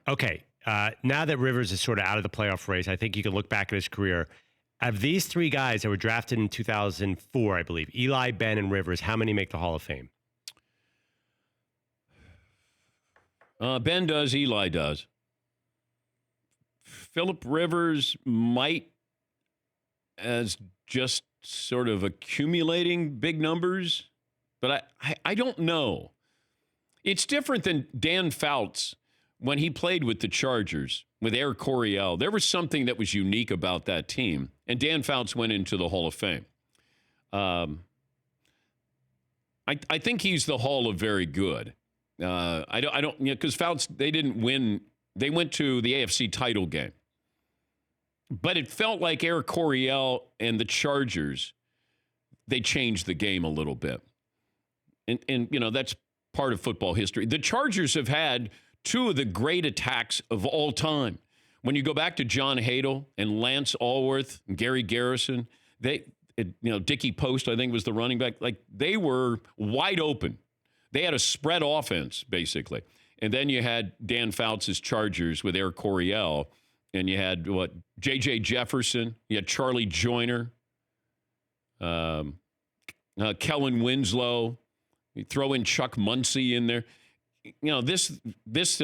Okay. Now that Rivers is sort of out of the playoff race, I think you can look back at his career. Of these three guys that were drafted in 2004, I believe, Eli, Ben, and Rivers, how many make the Hall of Fame? Ben does, Eli does. Philip Rivers might, as just sort of accumulating big numbers, but I don't know. It's different than Dan Fouts when he played with the Chargers, with Eric Coryell. There was something that was unique about that team, and Dan Fouts went into the Hall of Fame. I think he's the Hall of Very Good. I don't, because Fouts, they didn't win. They went to the AFC title game. But it felt like Eric Coryell and the Chargers, they changed the game a little bit. And that's part of football history. The Chargers have had two of the great attacks of all time. When you go back to John Hadle and Lance Allworth and Gary Garrison, Dickie Post, I think, was the running back. Like, they were wide open. They had a spread offense, basically. And then you had Dan Fouts' Chargers with Eric Coryell. And you had, J.J. Jefferson. You had Charlie Joyner. Kellen Winslow. You throw in Chuck Muncie in there. This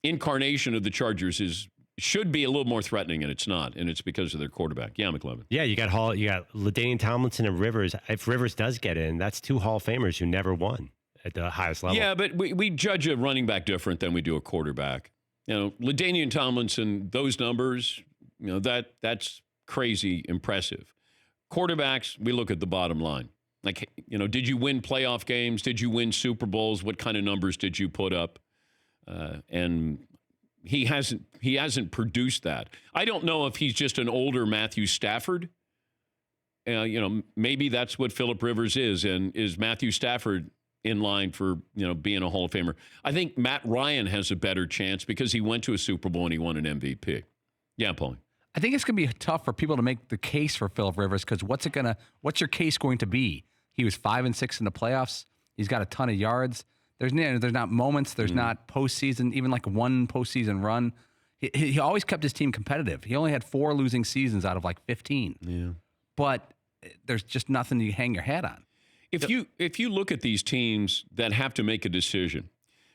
incarnation of the Chargers should be a little more threatening, and it's not. And it's because of their quarterback. Yeah, McLevin. Yeah, you got LaDainian Tomlinson and Rivers. If Rivers does get in, that's two Hall of Famers who never won at the highest level. Yeah, but we judge a running back different than we do a quarterback. LaDainian Tomlinson, those numbers, that's crazy impressive. Quarterbacks, we look at the bottom line. Like, did you win playoff games? Did you win Super Bowls? What kind of numbers did you put up? And he hasn't produced that. I don't know if he's just an older Matthew Stafford. Maybe that's what Philip Rivers is, and is Matthew Stafford in line for, being a Hall of Famer. I think Matt Ryan has a better chance because he went to a Super Bowl and he won an MVP. Yeah, Paulie. I think it's going to be tough for people to make the case for Philip Rivers because what's your case going to be? He was 5-6 in the playoffs. He's got a ton of yards. There's not moments. There's not postseason, even like one postseason run. He always kept his team competitive. He only had 4 losing seasons out of like 15. Yeah. But there's just nothing you hang your hat on. If you look at these teams that have to make a decision,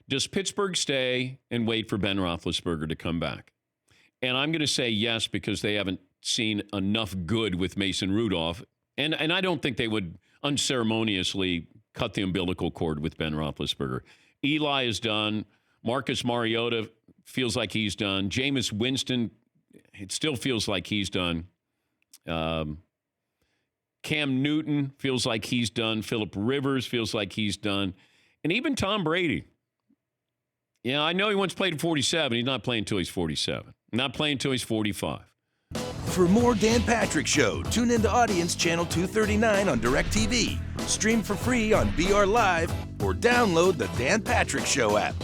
does Pittsburgh stay and wait for Ben Roethlisberger to come back? And I'm going to say yes because they haven't seen enough good with Mason Rudolph. And I don't think they would unceremoniously cut the umbilical cord with Ben Roethlisberger. Eli is done. Marcus Mariota feels like he's done. Jameis Winston, it still feels like he's done. Cam Newton feels like he's done. Philip Rivers feels like he's done. And even Tom Brady. Yeah, I know he once played at 47. He's not playing until he's 47. Not playing until he's 45. For more Dan Patrick Show, tune into Audience Channel 239 on DirecTV. Stream for free on BR Live or download the Dan Patrick Show app.